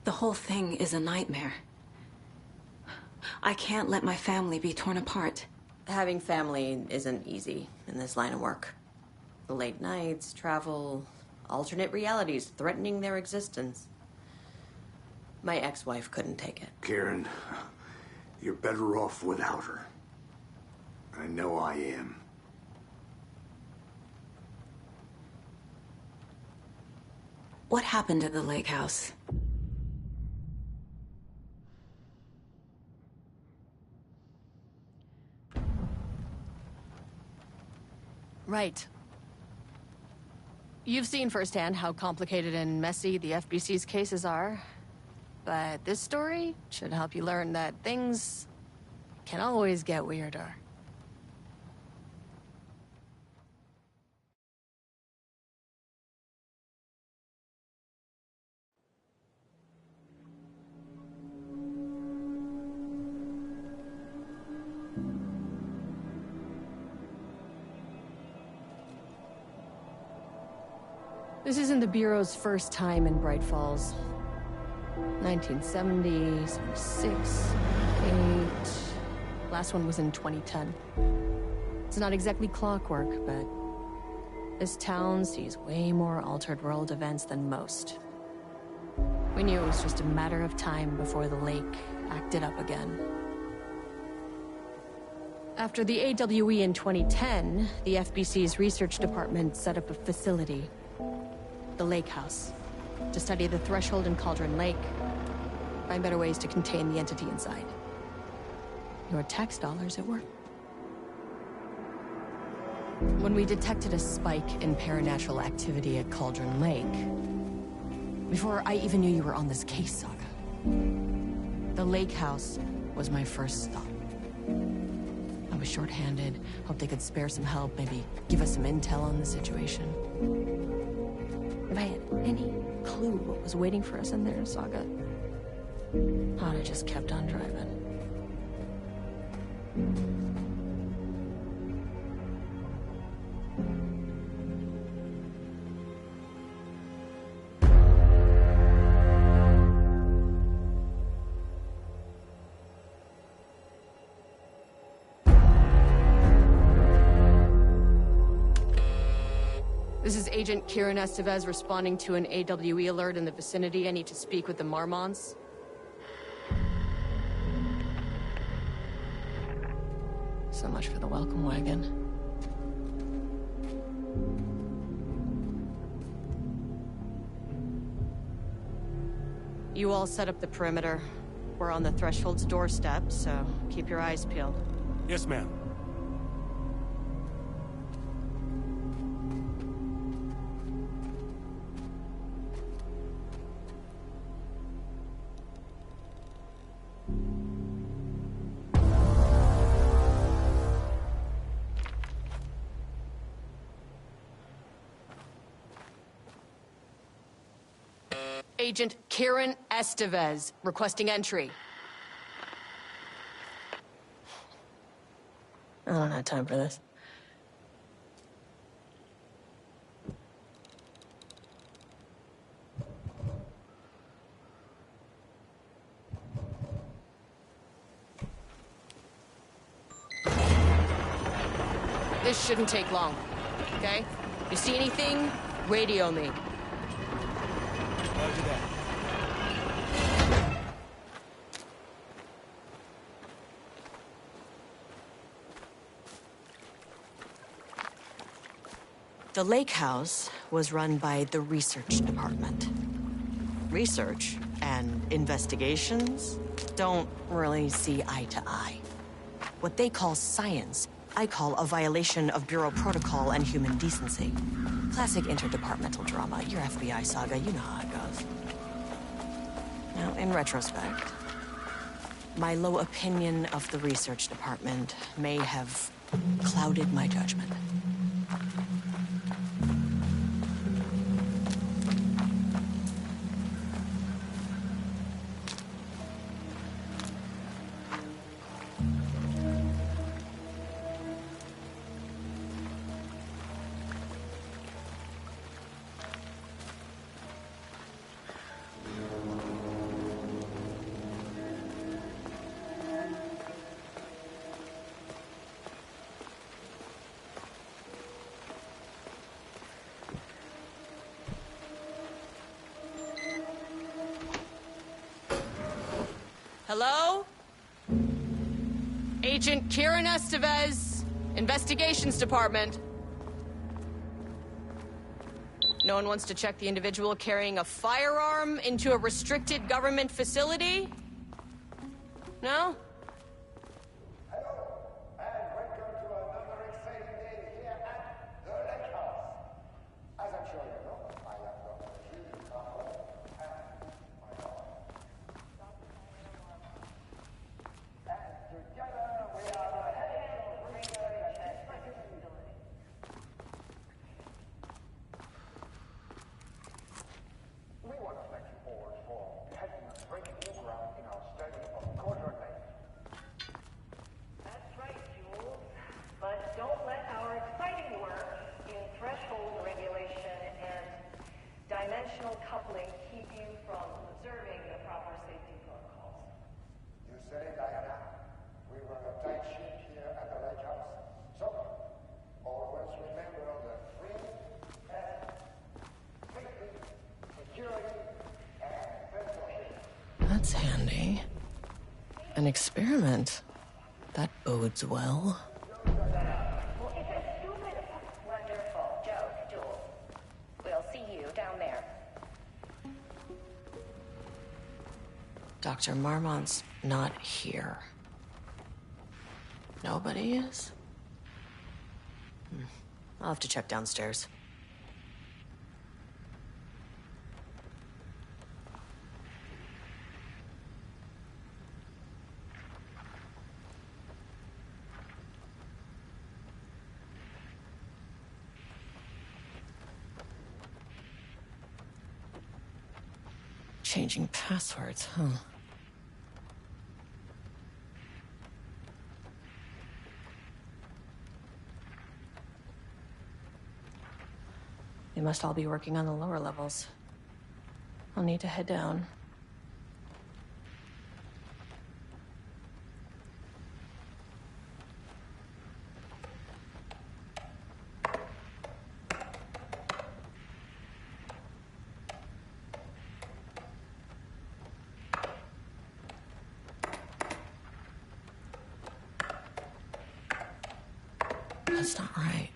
The whole thing is a nightmare. I can't let my family be torn apart. Having family isn't easy in this line of work. The late nights, travel, alternate realities threatening their existence. My ex-wife couldn't take it. Karen, you're better off without her. I know I am. What happened at the lake house? Right. You've seen firsthand how complicated and messy the FBC's cases are. But this story should help you learn that things can always get weirder. This isn't the Bureau's first time in Bright Falls. 1970, 76, 8... Last one was in 2010. It's not exactly clockwork, but this town sees way more altered world events than most. We knew it was just a matter of time before the lake acted up again. After the AWE in 2010, the FBC's research department set up a facility, the Lake House, to study the Threshold and Cauldron Lake, find better ways to contain the entity inside. Your tax dollars at work. When we detected a spike in paranatural activity at Cauldron Lake, before I even knew you were on this case, Saga, the Lake House was my first stop. I was short-handed, hoped they could spare some help, maybe give us some intel on the situation. If I had any clue what was waiting for us in there, Saga, I'd have just kept on driving. This is Agent Kieran Estevez responding to an AWE alert in the vicinity. I need to speak with the Marmonts. So much for the welcome wagon. You all set up the perimeter. We're on the Threshold's doorstep, so keep your eyes peeled. Yes, ma'am. Agent Kieran Estevez, requesting entry. I don't have time for this. This shouldn't take long, okay? If you see anything, radio me. Roger that. The lake house was run by the research department. Research and investigations don't really see eye to eye. What they call science, I call a violation of Bureau protocol and human decency. Classic interdepartmental drama. Your FBI saga, you know how it goes. Now, in retrospect, my low opinion of the research department may have clouded my judgment. Hello? Agent Kieran Estevez, Investigations Department. No one wants to check the individual carrying a firearm into a restricted government facility? No? Coupling keep you from observing the proper safety protocols. You said it, Diana. We run a tight ship here at the Lake House. So, always remember the free and safety, security, and censorship. That's handy. An experiment. That bodes well. Well, it's a stupid, wonderful joke, Jules. We'll see you down there. Dr. Marmont's not here. Nobody is? I'll have to check downstairs. Changing passwords, huh? They must all be working on the lower levels. I'll need to head down. That's not right.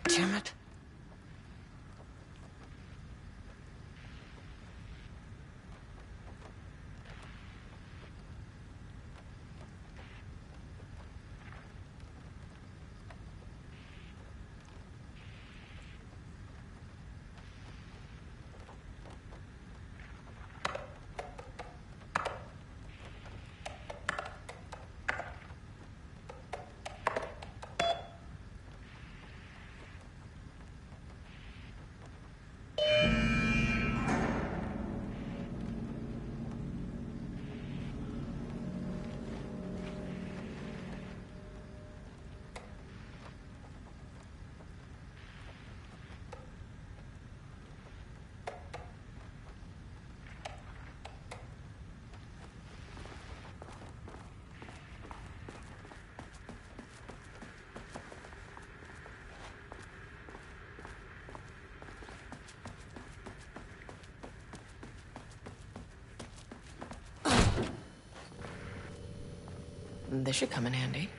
Damn it. This should come in handy.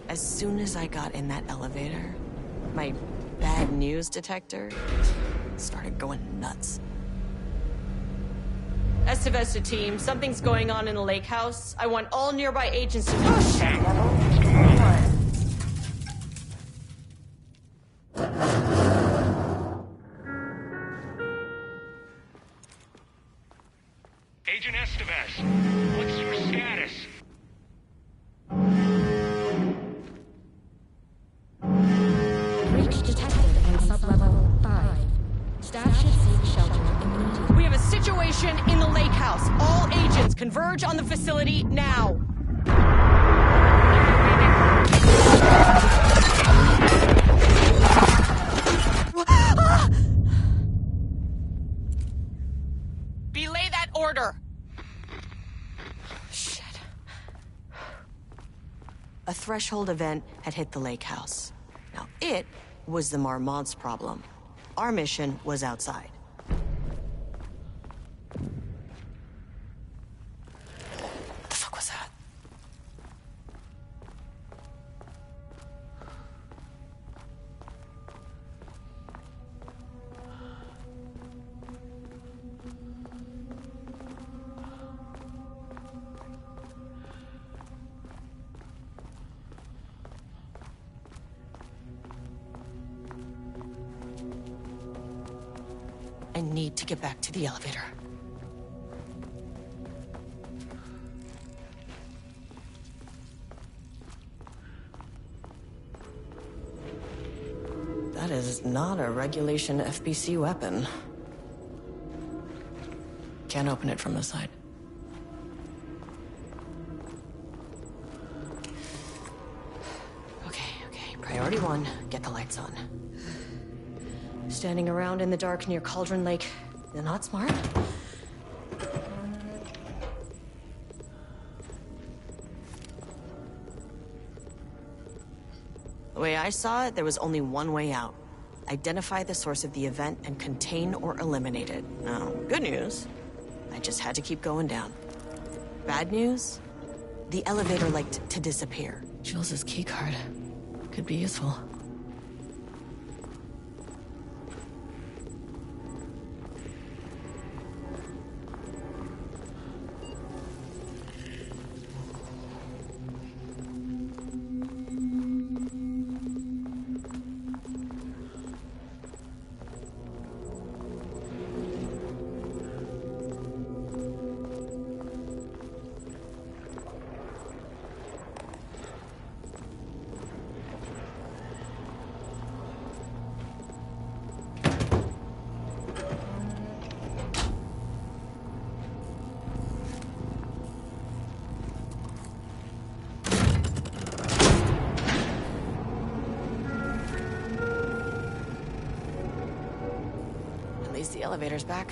As soon as I got in that elevator, my bad news detector started going nuts. Estivesta team, something's going on in the lake house. I want all nearby agents to push. Agent Estevez, what's your status? Breach detected on sublevel 5. Staff should seek shelter immediately. We have a situation in the lake house. All agents converge on the facility now. Belay that order. Shit. A threshold event had hit the lake house. Now, it was the Marmont's problem. Our mission was outside. The fuck was that? I need to get back to the elevator. That is not a regulation FBC weapon. Can't open it from the side. Okay. Priority 1, get the lights on. Standing around in the dark near Cauldron Lake, not smart. The way I saw it, there was only one way out. Identify the source of the event and contain or eliminate it. Now, good news, I just had to keep going down. Bad news, the elevator liked to disappear. Jules' keycard could be useful. At least the elevator's back.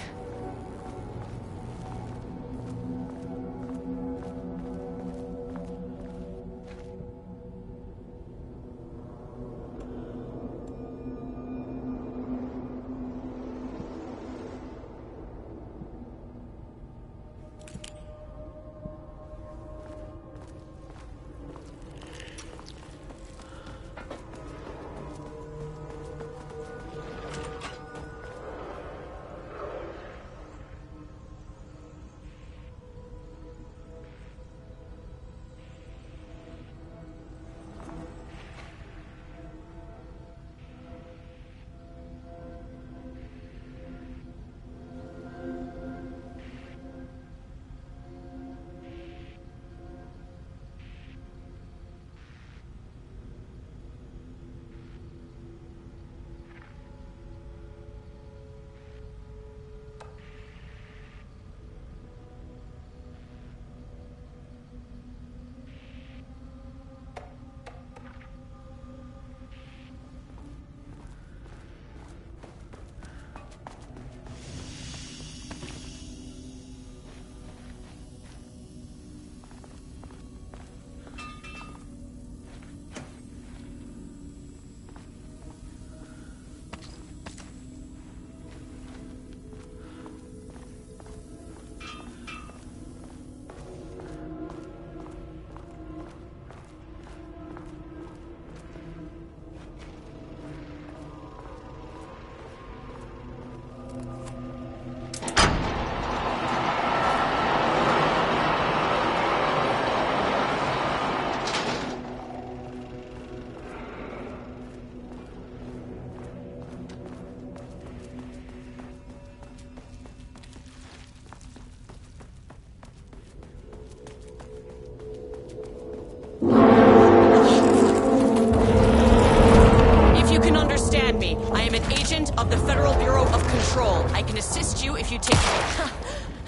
assist you if you take...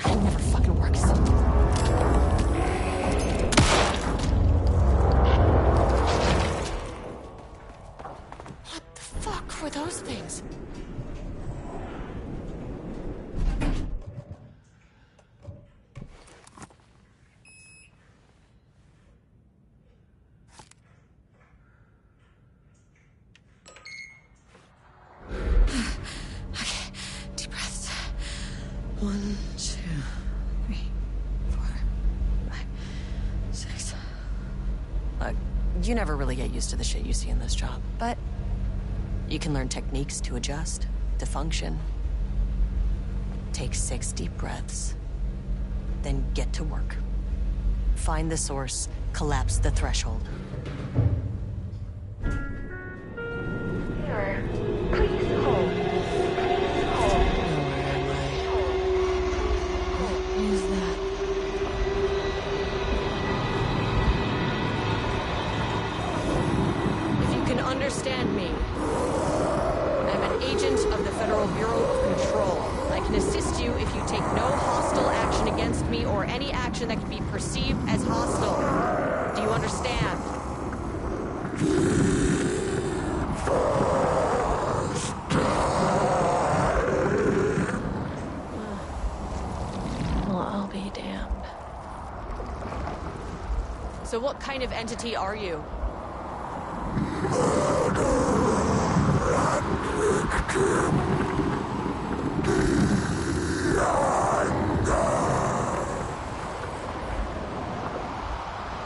It never fucking works. What the fuck were those things? Okay, deep breaths. 1, 2, 3, 4, 5, 6. Look, you never really get used to the shit you see in this job, but you can learn techniques to adjust, to function. Take 6 deep breaths, then get to work. Find the source, collapse the threshold. Sir, please hold. Please hold. Where am I? What is that? If you can understand me, I'm an agent of the Federal Bureau of Control. I can assist you if you take no hostile action against me or any action that can be perceived as hostile. Do you understand? Well, I'll be damned. So what kind of entity are you?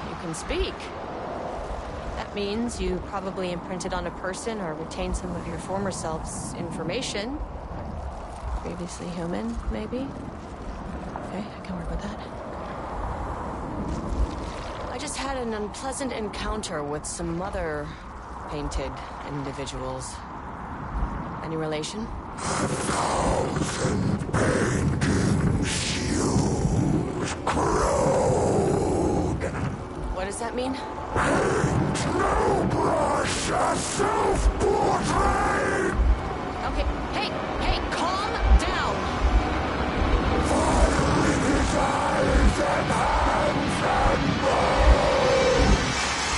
You can speak. That means you probably imprinted on a person or retained some of your former self's information. Previously human, maybe? Okay, I can work with that. I just had an unpleasant encounter with some other painted individuals. Any relation? What does that mean? Okay, hey, calm down!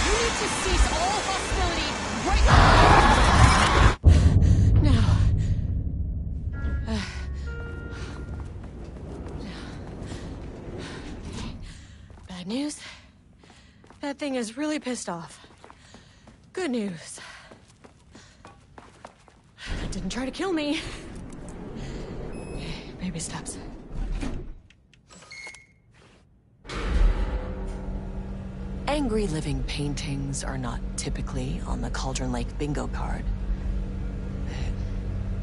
You need to cease all hostility right now! Bad news? That thing is really pissed off. Good news. It didn't try to kill me. Baby steps. Angry living paintings are not typically on the Cauldron Lake bingo card.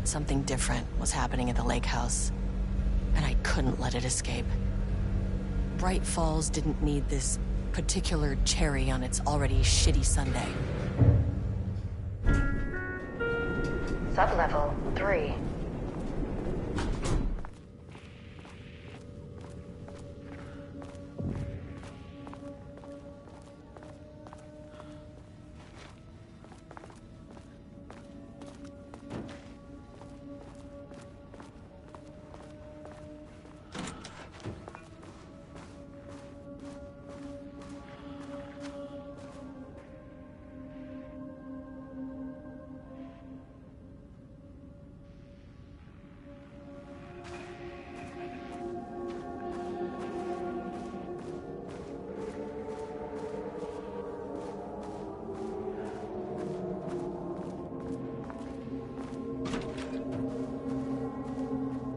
Something different was happening at the lake house, and I couldn't let it escape. Bright Falls didn't need this particular cherry on its already shitty Sunday. Sublevel 3.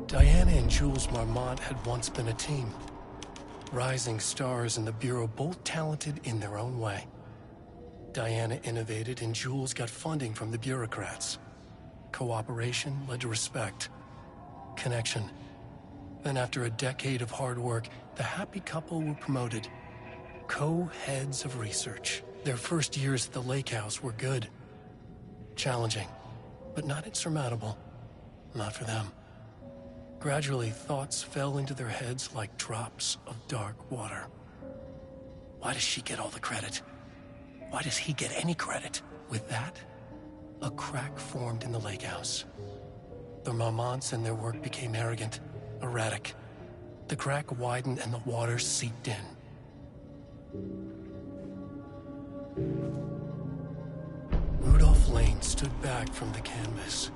Diana and Jules Marmont had once been a team. Rising stars in the Bureau, both talented in their own way. Diana innovated and Jules got funding from the bureaucrats. Cooperation led to respect. Connection. Then after a decade of hard work, the happy couple were promoted. Co-heads of research. Their first years at the lake house were good. Challenging, but not insurmountable. Not for them. Gradually, thoughts fell into their heads like drops of dark water. Why does she get all the credit? Why does he get any credit? With that, a crack formed in the lake house. The Marmonts and their work became arrogant, erratic. The crack widened and the water seeped in. Rudolph Lane stood back from the canvas.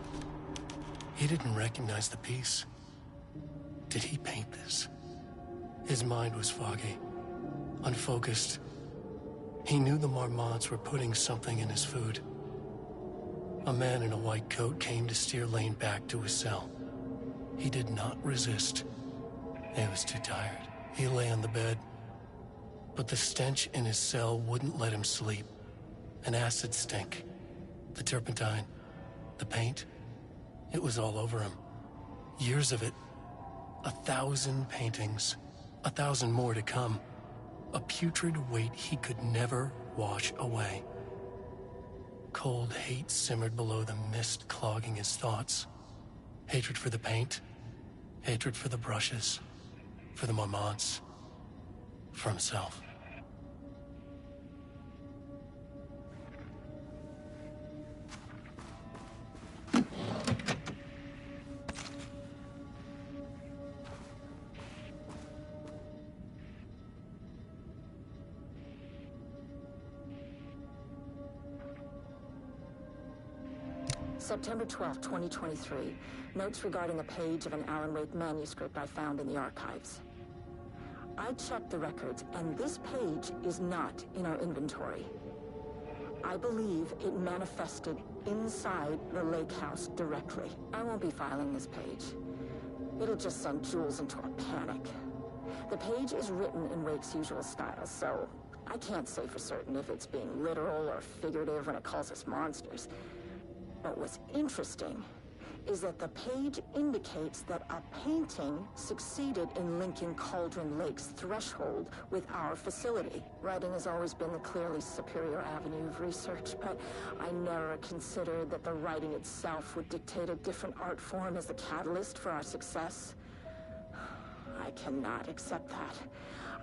He didn't recognize the piece. Did he paint this? His mind was foggy, unfocused. He knew the Marmonts were putting something in his food. A man in a white coat came to steer Lane back to his cell. He did not resist. He was too tired. He lay on the bed. But the stench in his cell wouldn't let him sleep. An acid stink. The turpentine. The paint. It was all over him. Years of it. 1,000 paintings. 1,000 more to come. A putrid weight he could never wash away. Cold hate simmered below the mist clogging his thoughts. Hatred for the paint. Hatred for the brushes. For the Marmonts. For himself. September 12, 2023. Notes regarding a page of an Alan Wake manuscript I found in the archives. I checked the records, and this page is not in our inventory. I believe it manifested inside the lake house directly. I won't be filing this page. It'll just send Jules into a panic. The page is written in Wake's usual style, so I can't say for certain if it's being literal or figurative when it calls us monsters. But what's interesting is that the page indicates that a painting succeeded in linking Cauldron Lake's threshold with our facility. Writing has always been the clearly superior avenue of research, but I never considered that the writing itself would dictate a different art form as the catalyst for our success. I cannot accept that.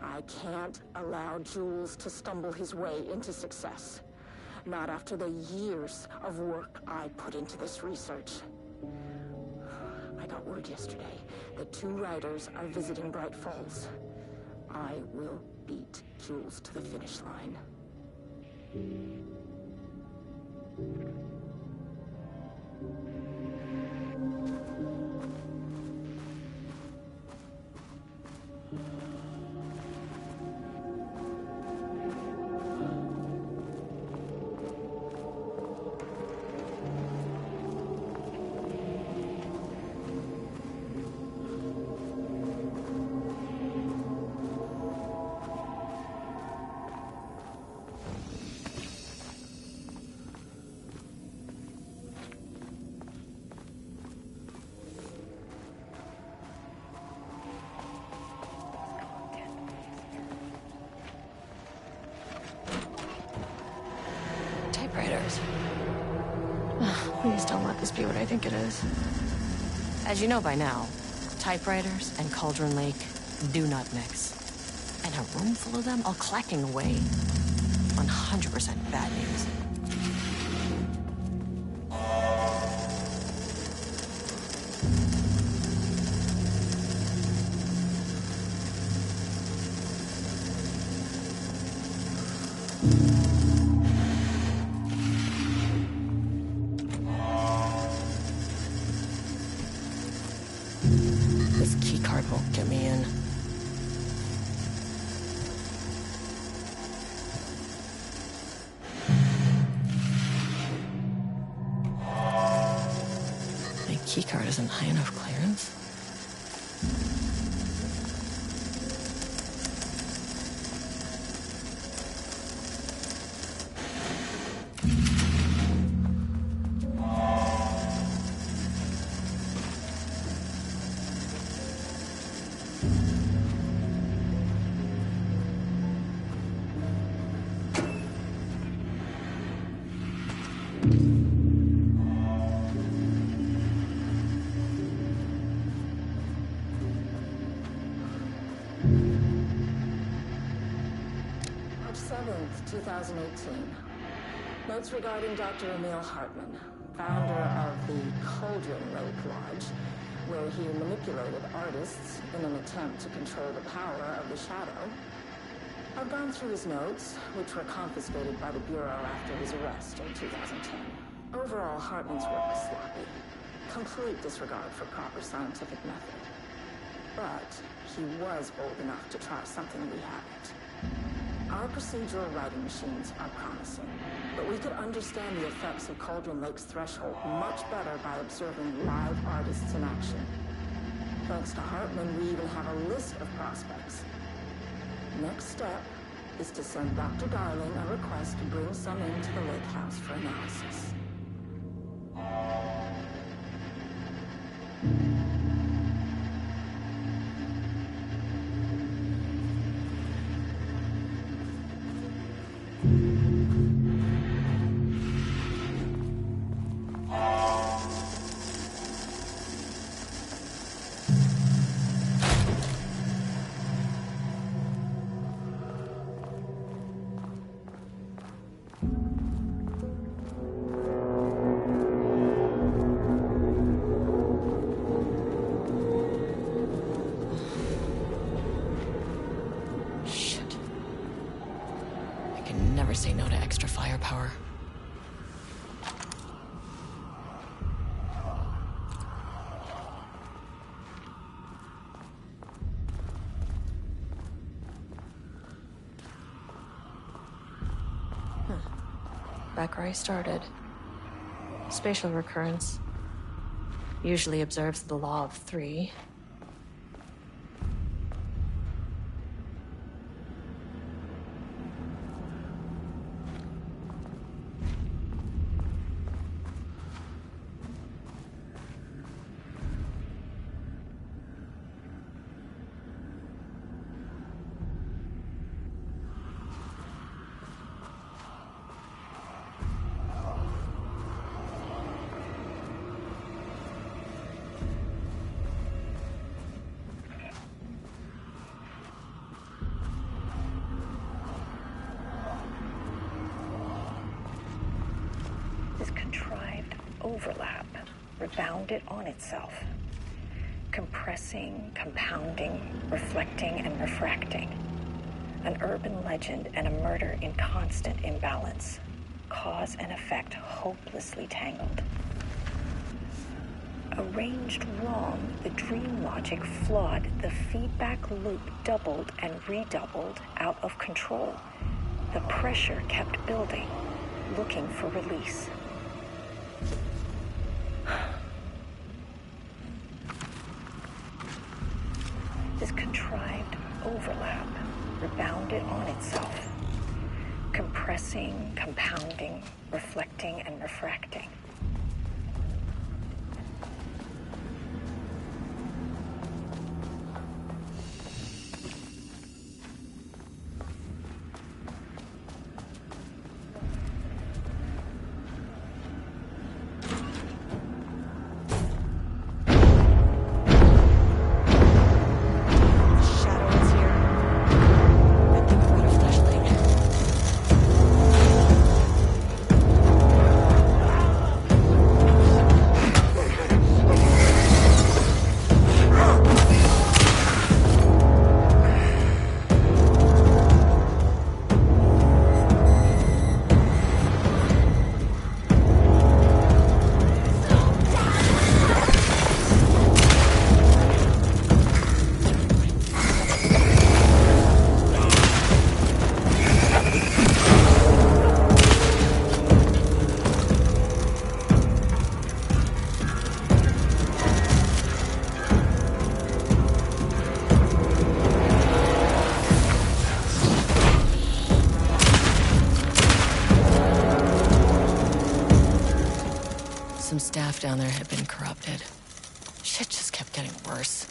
I can't allow Jules to stumble his way into success. Not after the years of work I put into this research. I got word yesterday that 2 writers are visiting Bright Falls. I will beat Jules to the finish line. Typewriters. Please don't let this be what I think it is. As you know by now, typewriters and Cauldron Lake do not mix. And a room full of them all clacking away. 100% bad news. This keycard won't get me in. My keycard isn't high enough clearance. March 7th, 2018. Notes regarding Dr. Emil Hartman. founder of the Cauldron Lake Lodge, where he manipulated artists in an attempt to control the power of the Shadow. I've gone through his notes, which were confiscated by the Bureau after his arrest in 2010. Overall, Hartman's work was sloppy. Complete disregard for proper scientific method. But he was bold enough to try something we haven't. Our procedural writing machines are promising, but we could understand the effects of Cauldron Lake's threshold much better by observing live artists in action. Thanks to Hartman, we even have a list of prospects. Next step is to send Dr. Darling a request to bring some into the lake house for analysis. Never say no to extra firepower. Back where I started. Spatial recurrence usually observes the law of three. Overlap, rebounded on itself, compressing, compounding, reflecting, and refracting. An urban legend and a murder in constant imbalance, cause and effect hopelessly tangled. Arranged wrong, the dream logic flawed, the feedback loop doubled and redoubled, out of control. The pressure kept building, looking for release. This contrived overlap rebounded on itself, compressing, compounding, reflecting, and refracting. Some staff down there had been corrupted. Shit just kept getting worse.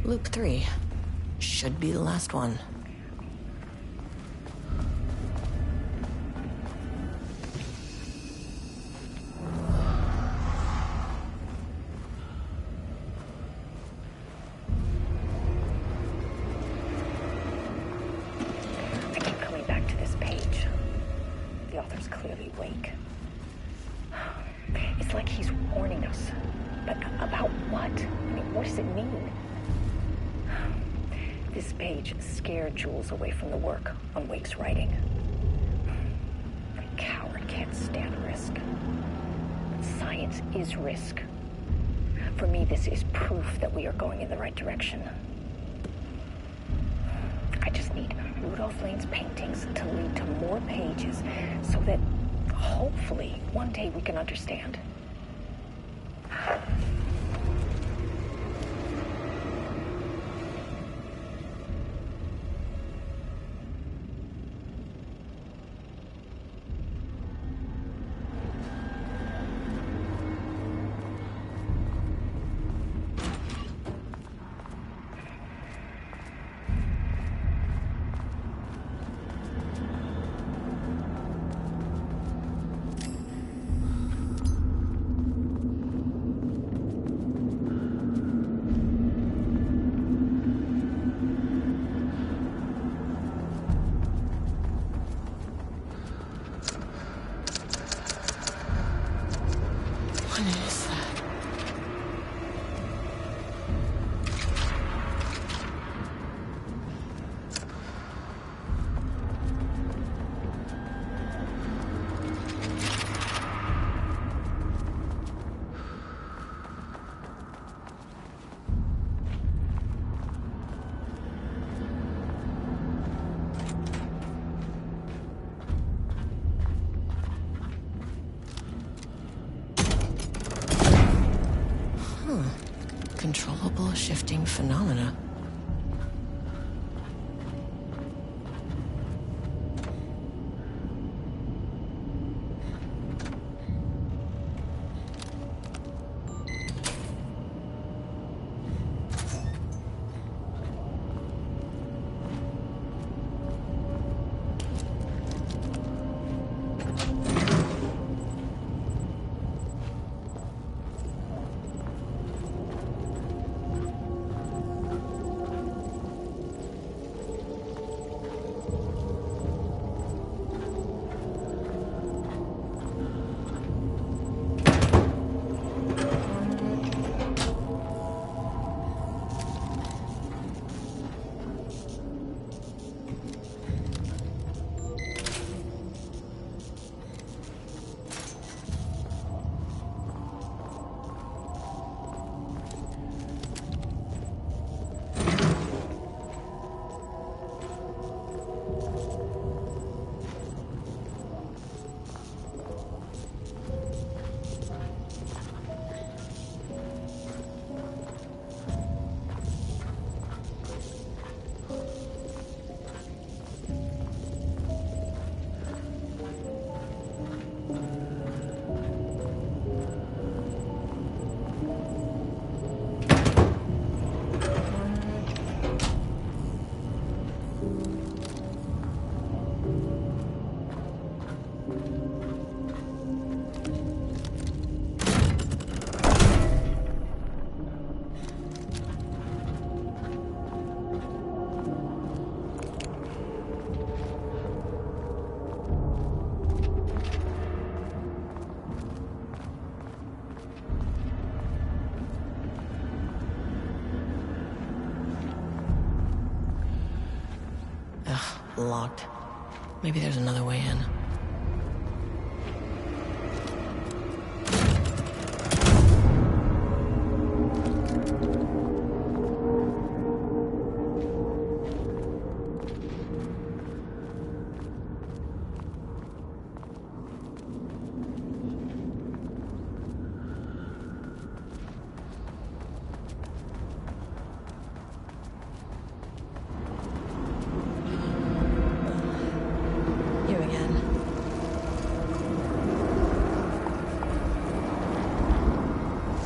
Loop 3. Should be the last one. I keep coming back to this page. The author's clearly awake. It's like he's warning us. But about what? I mean, what does it mean? This page scared Jules away from the work on Wake's writing. A coward can't stand risk. But science is risk. For me, this is proof that we are going in the right direction. I just need Rudolph Lane's paintings to lead to more pages so that hopefully one day we can understand. Controllable shifting phenomena. Locked. Maybe there's another way in.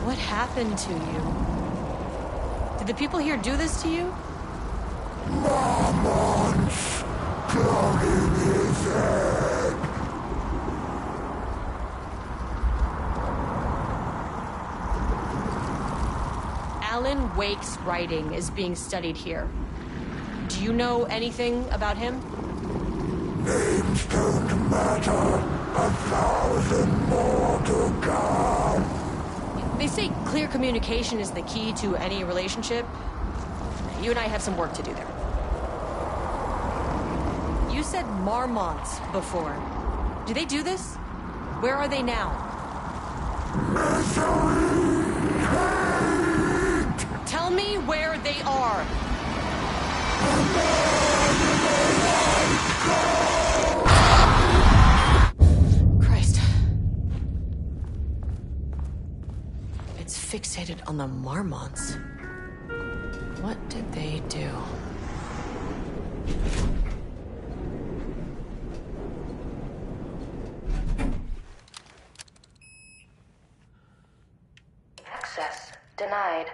What happened to you? Did the people here do this to you? Marmon's clogging his head. Alan Wake's writing is being studied here. Do you know anything about him? Names don't matter. 1,000 more to come. They say clear communication is the key to any relationship. You and I have some work to do there. You said Marmonts before. Do they do this? Where are they now? Tell me where they are. Christ. It's fixated on the Marmonts. What did they do? Access denied.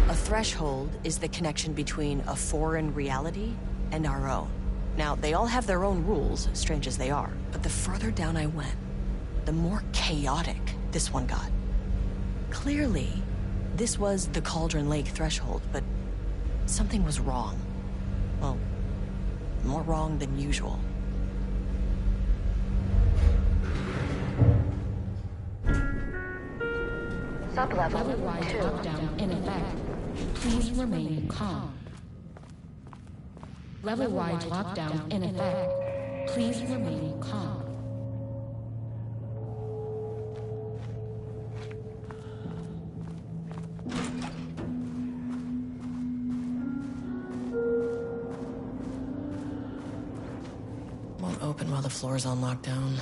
A threshold is the connection between a foreign reality and our own. Now, they all have their own rules, strange as they are, but the further down I went, the more chaotic this one got. Clearly, this was the Cauldron Lake threshold, but something was wrong. Well, more wrong than usual. Sublevel Level-wide 2. lockdown in effect. Please remain calm. Level-wide lockdown in effect. Please remain calm. Won't open while the floor's on lockdown.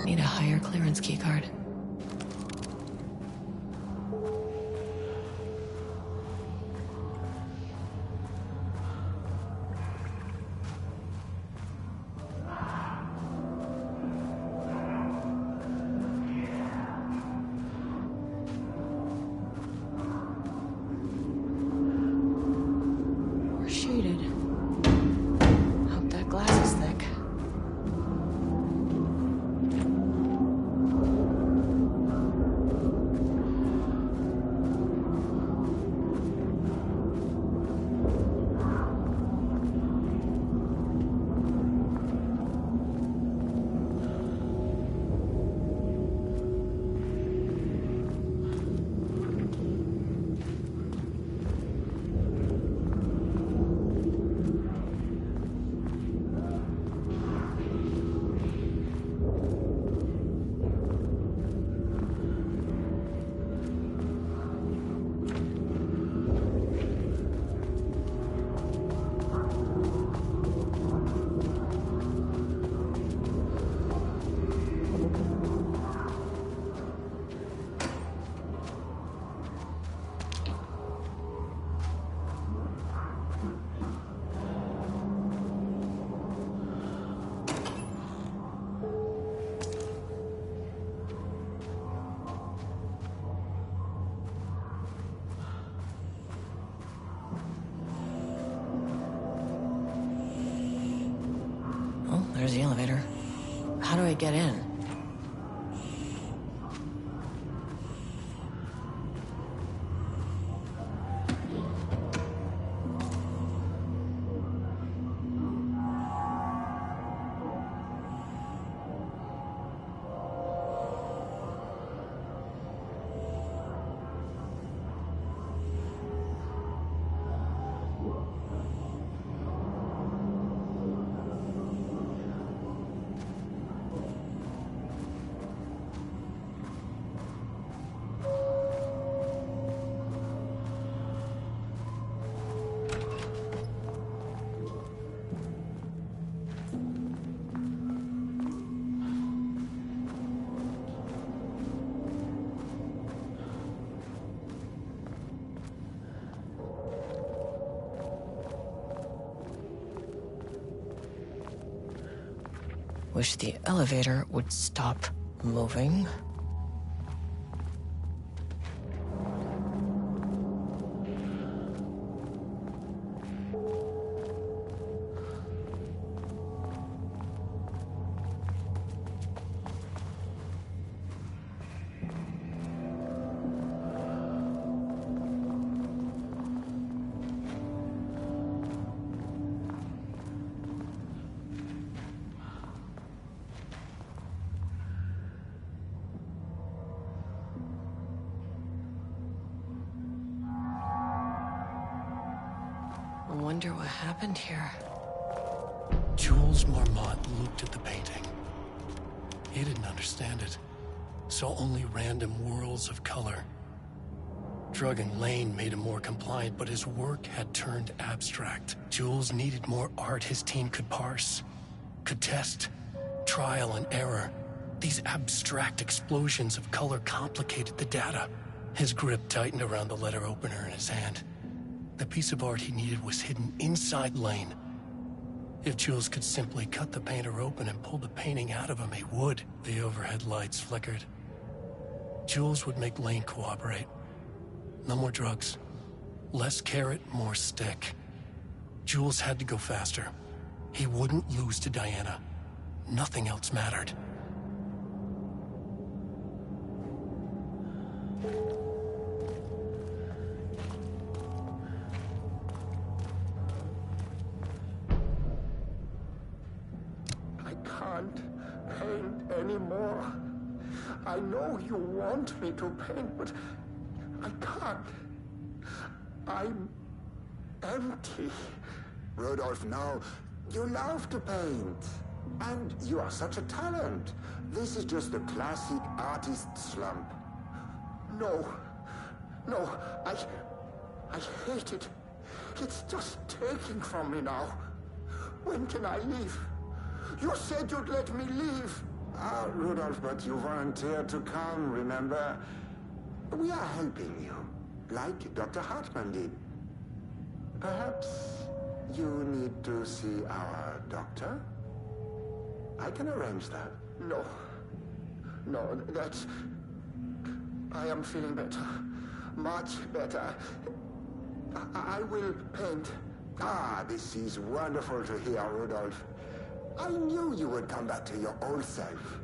Need a higher clearance keycard. We're shaded. Hope that glass is thick. Oh, there's the elevator. How do I get in? Wish the elevator would stop moving. I wonder what happened here. Jules Marmont looked at the painting. He didn't understand it. Saw only random whirls of color. Drugging Lane made him more compliant, but his work had turned abstract. Jules needed more art his team could parse, could test. Trial and error. These abstract explosions of color complicated the data. His grip tightened around the letter opener in his hand. The piece of art he needed was hidden inside Lane. If Jules could simply cut the painter open and pull the painting out of him, he would. The overhead lights flickered. Jules would make Lane cooperate. No more drugs. Less carrot, more stick. Jules had to go faster. He wouldn't lose to Diana. Nothing else mattered. Anymore. I know you want me to paint, but I can't. I'm empty. Rudolph, now, you love to paint. And you are such a talent. This is just a classic artist slump. No. I hate it. It's just taking from me now. When can I leave? You said you'd let me leave. Ah, Rudolph, but you volunteered to come, remember? We are helping you, like Dr. Hartman did. Perhaps you need to see our doctor? I can arrange that. No, that's... I am feeling better. Much better. I will paint. Ah, this is wonderful to hear, Rudolph. I knew you would come back to your old self.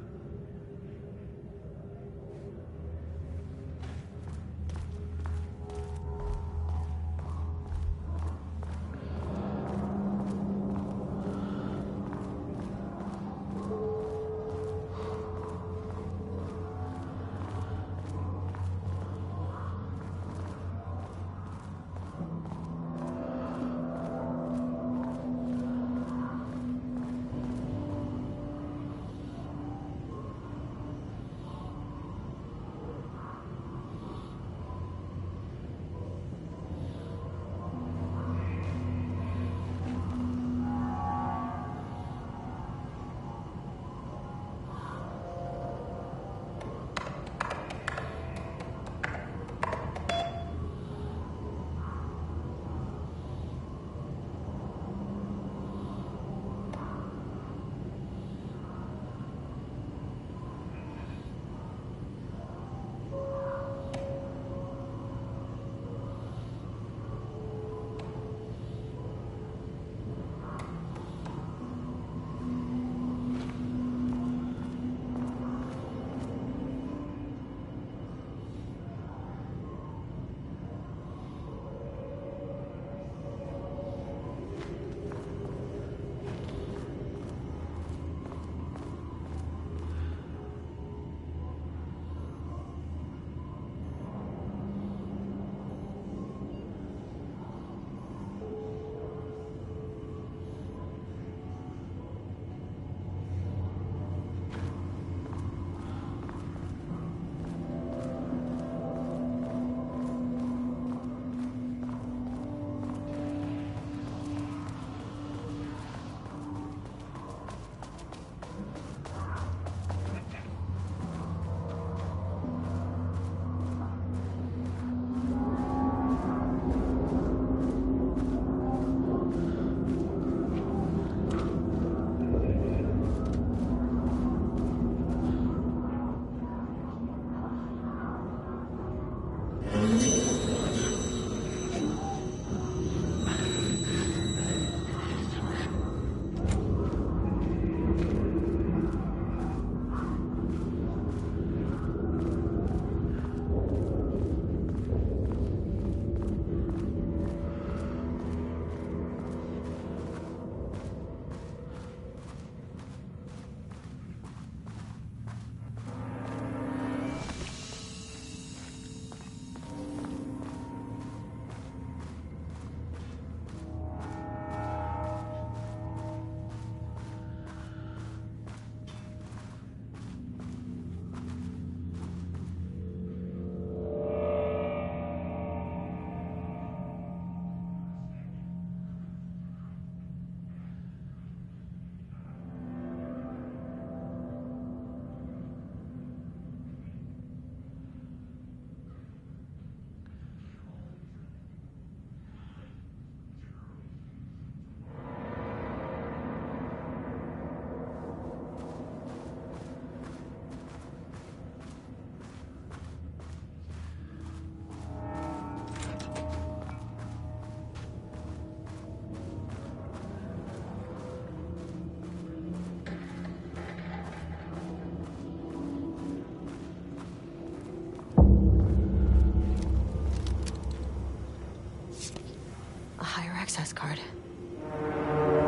access card.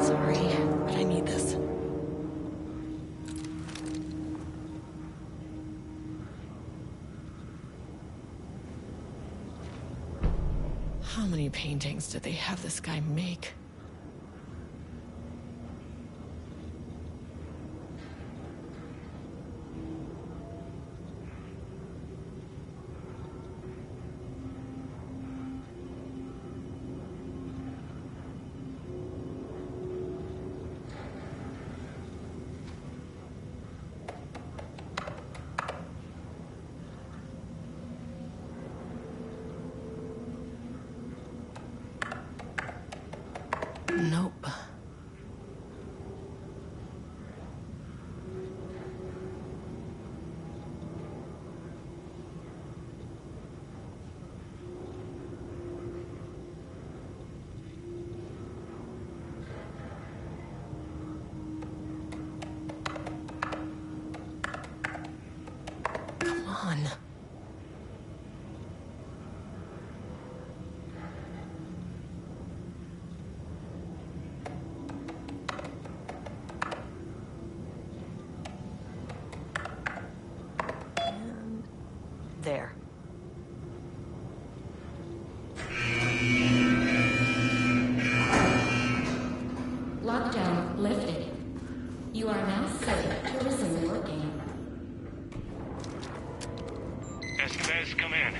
Sorry, but I need this. How many paintings did they have this guy make? Nope. Come on. There. Lockdown lifted. You are now safe to resume working. Estevez, come in.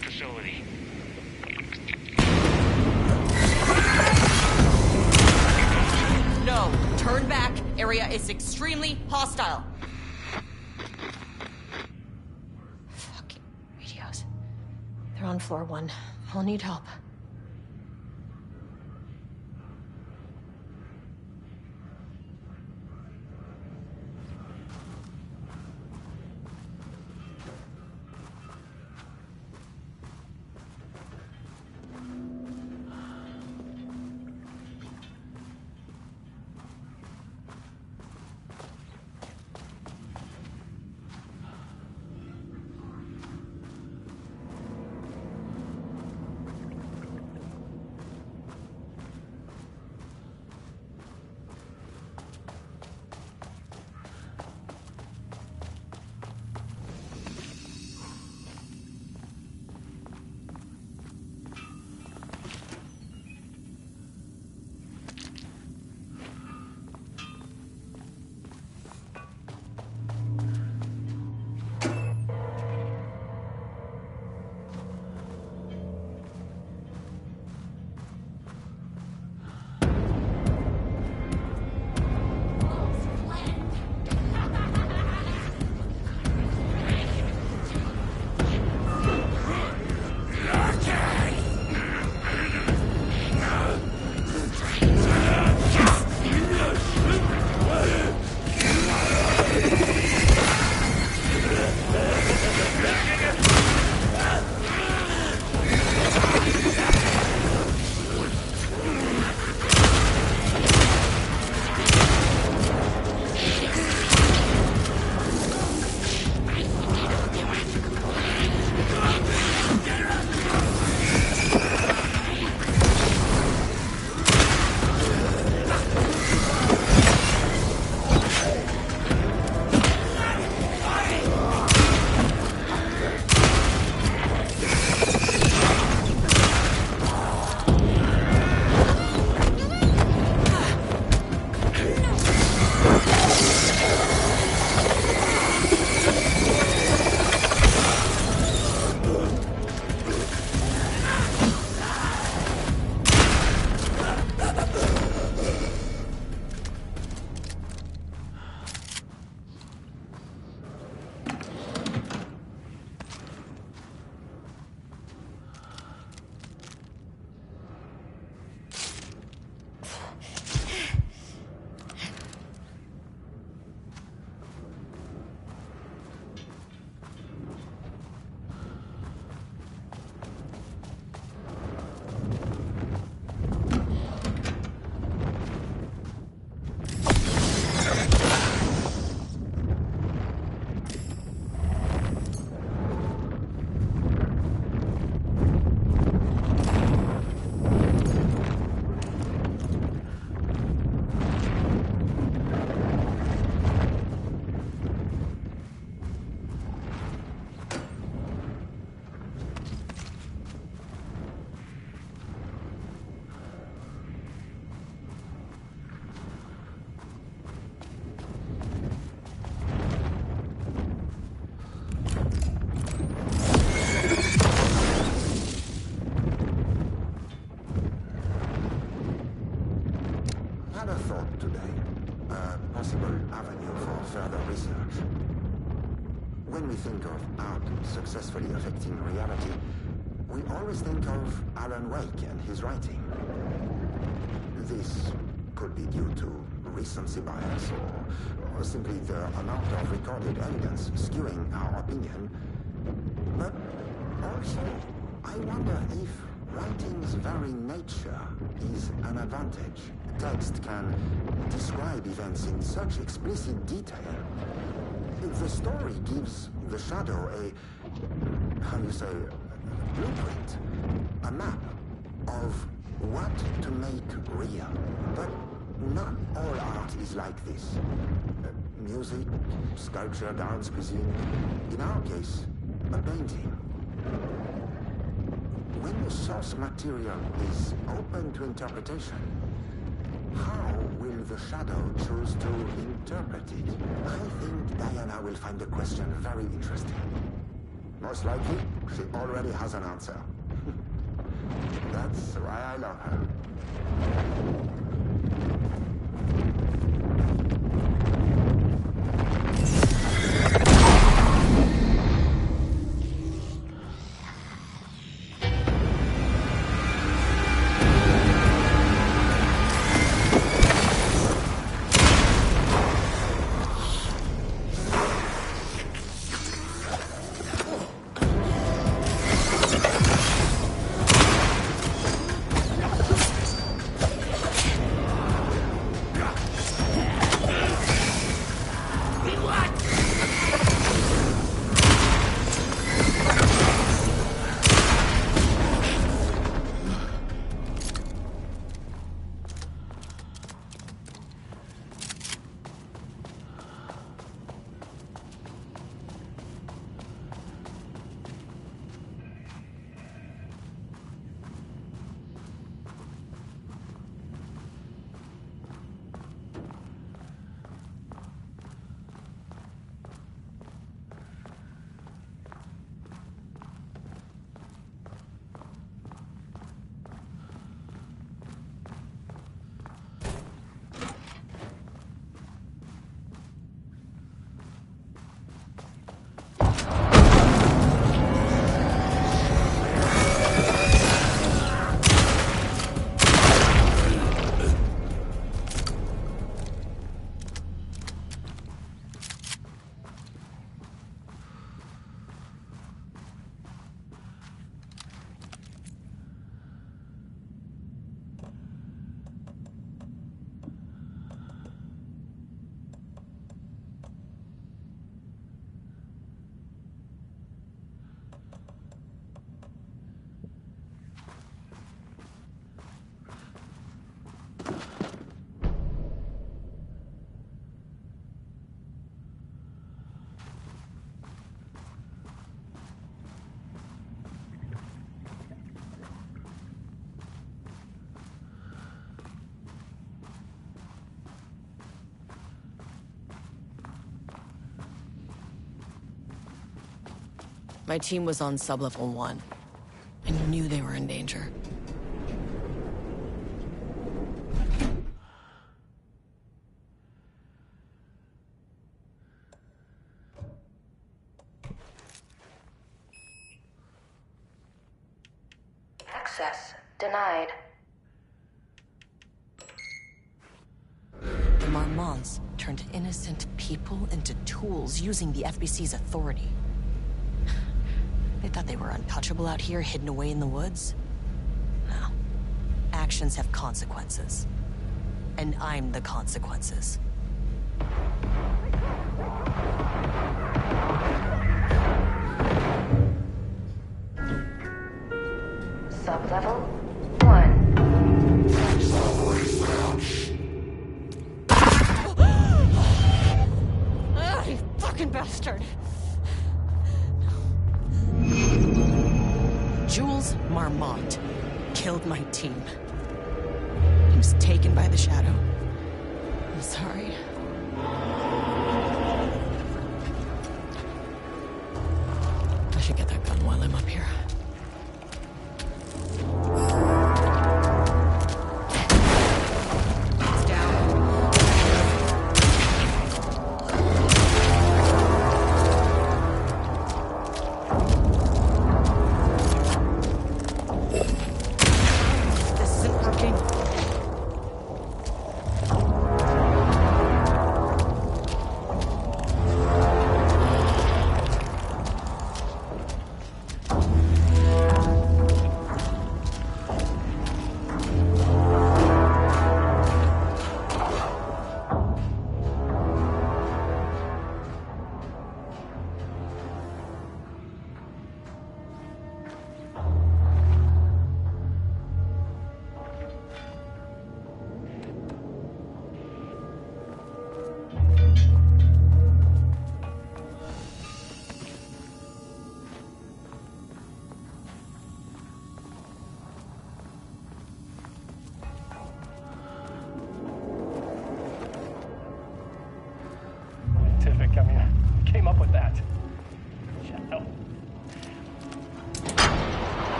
Facility. No, turn back. Area is extremely hostile. Fucking radios. They're on floor 1. I'll need help. further research. When we think of art successfully affecting reality, we always think of Alan Wake and his writing. This could be due to recency bias or simply the amount of recorded evidence skewing our opinion. But also, I wonder if writing's very nature is an advantage. Text can describe events in such explicit detail. The story gives the shadow a blueprint, a map of what to make real. But not all art is like this. Music, sculpture, dance, cuisine. In our case, a painting. When the source material is open to interpretation, how will the shadow choose to interpret it? I think Diana will find the question very interesting. Most likely, she already has an answer. That's why I love her. My team was on sublevel 1. I knew they were in danger. Access denied. The Marmonts turned innocent people into tools using the FBC's authority. They thought they were untouchable out here, hidden away in the woods. No. Actions have consequences. And I'm the consequences. Sublevel 1. Ah, you fucking bastard! Jules Marmont killed my team. He was taken by the Shadow. I'm sorry. I should get that gun while I'm up here. It's down.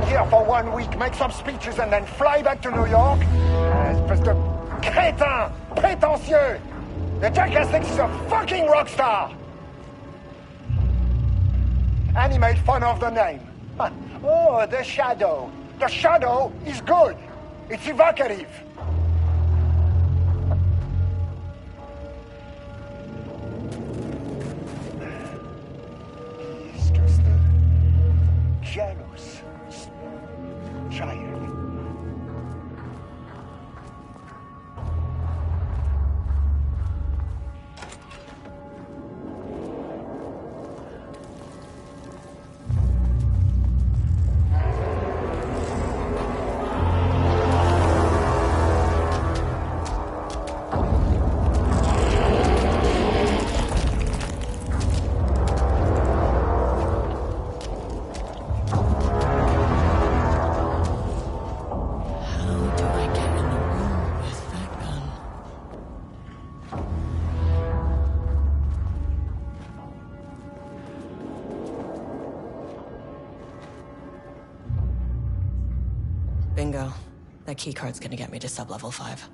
here for 1 week, make some speeches, and then fly back to New York? Espèce de crétin, prétentieux. The jackass thinks he's a fucking rock star. And he made fun of the name. Oh, the Shadow. The Shadow is good. It's evocative. He's just a jealous child. Bingo. That keycard's gonna get me to sub-level 5.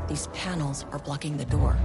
These panels are blocking the door.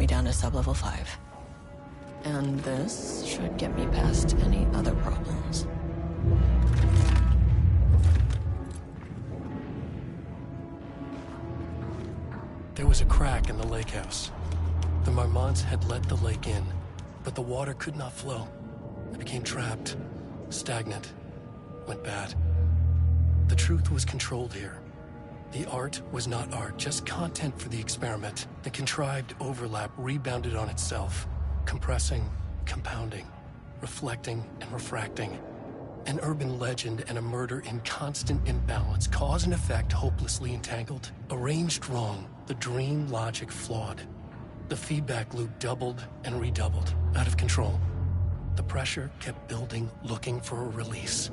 me down to sub-level 5. And this should get me past any other problems. There was a crack in the lake house. The Marmonts had let the lake in, but the water could not flow. It became trapped, stagnant, went bad. The truth was controlled here. The art was not art, just content for the experiment. The contrived overlap rebounded on itself, compressing, compounding, reflecting and refracting. An urban legend and a murder in constant imbalance, cause and effect hopelessly entangled. Arranged wrong, the dream logic flawed. The feedback loop doubled and redoubled, out of control. The pressure kept building, looking for a release.